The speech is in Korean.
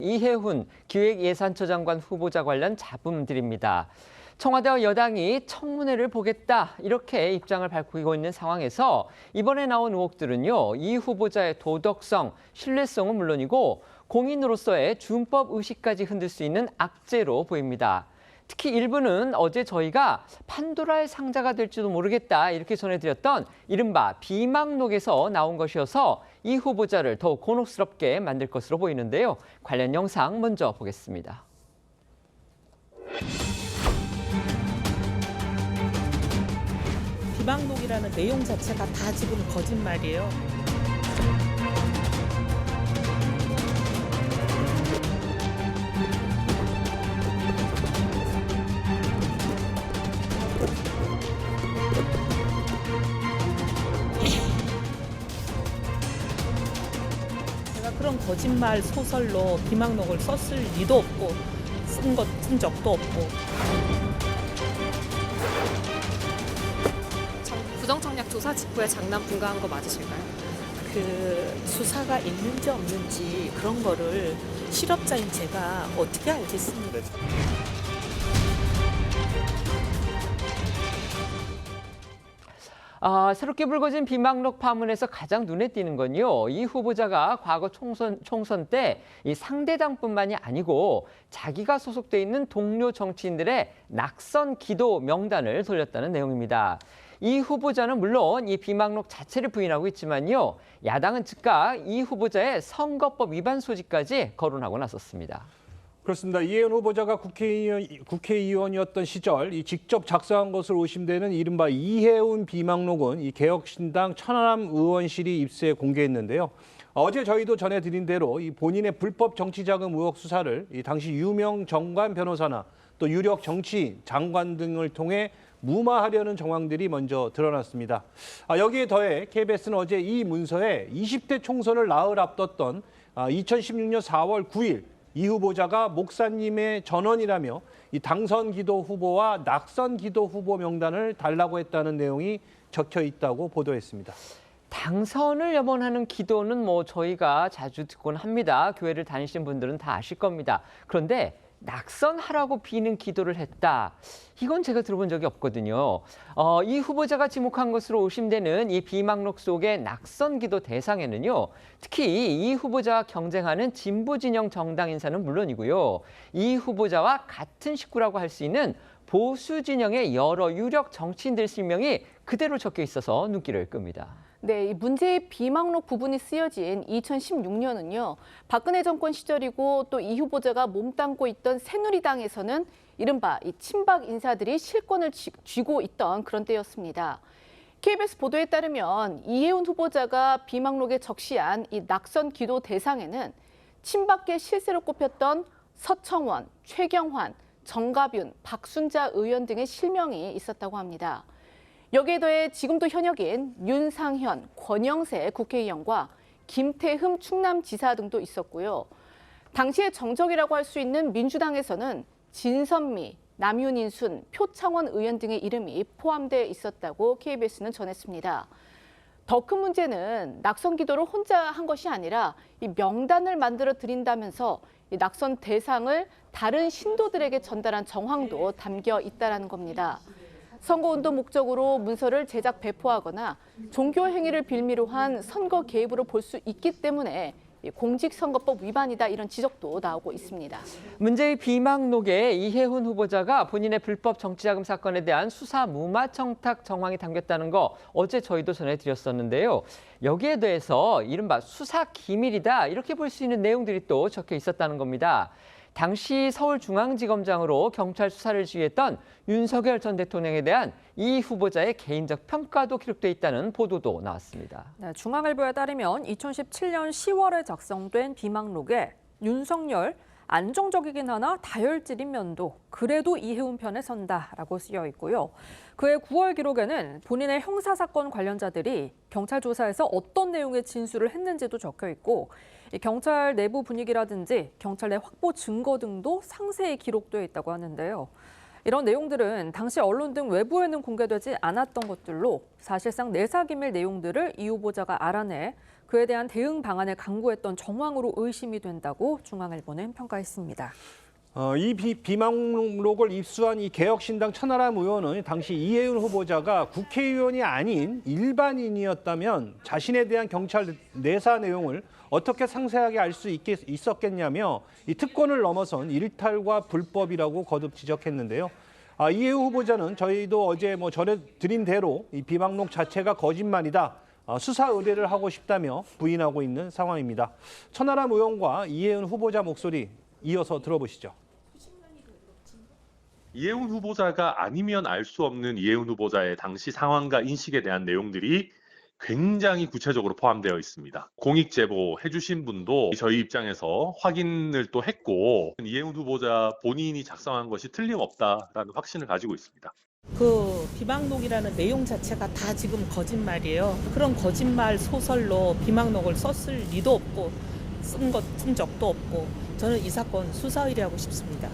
이해훈 기획예산처 장관 후보자 관련 잡음들입니다. 청와대와 여당이 청문회를 보겠다 이렇게 입장을 밝히고 있는 상황에서 이번에 나온 의혹들은요. 이 후보자의 도덕성, 신뢰성은 물론이고 공인으로서의 준법 의식까지 흔들 수 있는 악재로 보입니다. 특히 일부는 어제 저희가 판도라의 상자가 될지도 모르겠다 이렇게 전해드렸던 이른바 비망록에서 나온 것이어서 이 후보자를 더욱 곤혹스럽게 만들 것으로 보이는데요. 관련 영상 먼저 보겠습니다. 비망록이라는 내용 자체가 다 지금 거짓말이에요. 제가 그런 거짓말 소설로 비망록을 썼을 리도 없고 쓴 적도 없고. 부정청약 조사 직후에 장난 불가한 거 맞으실까요? 그 수사가 있는지 없는지 그런 거를 실업자인 제가 어떻게 알겠습니까? 새롭게 불거진 비망록 파문에서 가장 눈에 띄는 건요. 이 후보자가 과거 총선 때 이 상대당뿐만이 아니고 자기가 소속돼 있는 동료 정치인들의 낙선 기도 명단을 돌렸다는 내용입니다. 이 후보자는 물론 이 비망록 자체를 부인하고 있지만요. 야당은 즉각 이 후보자의 선거법 위반 소지까지 거론하고 나섰습니다. 그렇습니다. 이해훈 후보자가 국회의원이었던 시절 직접 작성한 것으로 의심되는 이른바 이해훈 비망록은 이 개혁신당 천안함 의원실이 입수해 공개했는데요. 어제 저희도 전해드린 대로 이 본인의 불법 정치자금 의혹 수사를 이 당시 유명 정관 변호사나 또 유력 정치인, 장관 등을 통해 무마하려는 정황들이 먼저 드러났습니다. 여기에 더해 KBS는 어제 이 문서에 20대 총선을 나흘 앞뒀던 2016년 4월 9일 이 후보자가 목사님의 전원이라며 이 당선 기도 후보와 낙선 기도 후보 명단을 달라고 했다는 내용이 적혀 있다고 보도했습니다. 당선을 염원하는 기도는 저희가 자주 듣곤 합니다. 교회를 다니시는 분들은 다 아실 겁니다. 그런데 낙선하라고 비는 기도를 했다. 이건 제가 들어본 적이 없거든요. 이 후보자가 지목한 것으로 의심되는 이 비망록 속의 낙선 기도 대상에는요. 특히 이 후보자와 경쟁하는 진보 진영 정당 인사는 물론이고요. 이 후보자와 같은 식구라고 할 수 있는 보수 진영의 여러 유력 정치인들 실명이 그대로 적혀 있어서 눈길을 끕니다. 네, 이 문제의 비망록 부분이 쓰여진 2016년은요. 박근혜 정권 시절이고 또 이 후보자가 몸담고 있던 새누리당에서는 이른바 이 친박 인사들이 실권을 쥐고 있던 그런 때였습니다. KBS 보도에 따르면 이해훈 후보자가 비망록에 적시한 이 낙선 기도 대상에는 친박계 실세로 꼽혔던 서청원, 최경환, 정가뷴, 박순자 의원 등의 실명이 있었다고 합니다. 여기에 더해 지금도 현역인 윤상현, 권영세 국회의원과 김태흠 충남지사 등도 있었고요. 당시의 정적이라고 할 수 있는 민주당에서는 진선미, 남윤인순, 표창원 의원 등의 이름이 포함되어 있었다고 KBS는 전했습니다. 더 큰 문제는 낙선 기도를 혼자 한 것이 아니라 이 명단을 만들어 드린다면서 이 낙선 대상을 다른 신도들에게 전달한 정황도 담겨 있다는 겁니다. 선거운동 목적으로 문서를 제작 배포하거나 종교 행위를 빌미로 한 선거 개입으로 볼 수 있기 때문에 공직선거법 위반이다 이런 지적도 나오고 있습니다. 문제의 비망록에 이해훈 후보자가 본인의 불법 정치자금 사건에 대한 수사 무마 청탁 정황이 담겼다는 거 어제 저희도 전해드렸었는데요. 여기에 대해서 이른바 수사 기밀이다 이렇게 볼 수 있는 내용들이 또 적혀 있었다는 겁니다. 당시 서울중앙지검장으로 경찰 수사를 지휘했던 윤석열 전 대통령에 대한 이 후보자의 개인적 평가도 기록돼 있다는 보도도 나왔습니다. 네, 중앙일보에 따르면 2017년 10월에 작성된 비망록에 윤석열 안정적이긴 하나 다혈질인 면도 그래도 이해훈 편에 선다라고 쓰여 있고요. 그해 9월 기록에는 본인의 형사사건 관련자들이 경찰 조사에서 어떤 내용의 진술을 했는지도 적혀 있고 경찰 내부 분위기라든지 경찰 내 확보 증거 등도 상세히 기록되어 있다고 하는데요. 이런 내용들은 당시 언론 등 외부에는 공개되지 않았던 것들로 사실상 내사 기밀 내용들을 이 후보자가 알아내 그에 대한 대응 방안을 강구했던 정황으로 의심이 된다고 중앙일보는 평가했습니다. 이 비망록을 입수한 이 개혁신당 천하람 의원은 당시 이혜훈 후보자가 국회의원이 아닌 일반인이었다면 자신에 대한 경찰 내사 내용을 어떻게 상세하게 알 수 있었겠냐며 이 특권을 넘어선 일탈과 불법이라고 거듭 지적했는데요. 이혜훈 후보자는 저희도 어제 전해드린 대로 이 비망록 자체가 거짓말이다. 수사 의뢰를 하고 싶다며 부인하고 있는 상황입니다. 천하람 의원과 이혜훈 후보자 목소리 이어서 들어보시죠. 이혜훈 후보자가 아니면 알 수 없는 이혜훈 후보자의 당시 상황과 인식에 대한 내용들이 굉장히 구체적으로 포함되어 있습니다. 공익 제보 해주신 분도 저희 입장에서 확인을 또 했고 이혜훈 후보자 본인이 작성한 것이 틀림없다라는 확신을 가지고 있습니다. 그 비망록이라는 내용 자체가 다 지금 거짓말이에요. 그런 거짓말 소설로 비망록을 썼을 리도 없고 쓴 적도 없고 저는 이 사건 수사 의뢰하고 싶습니다.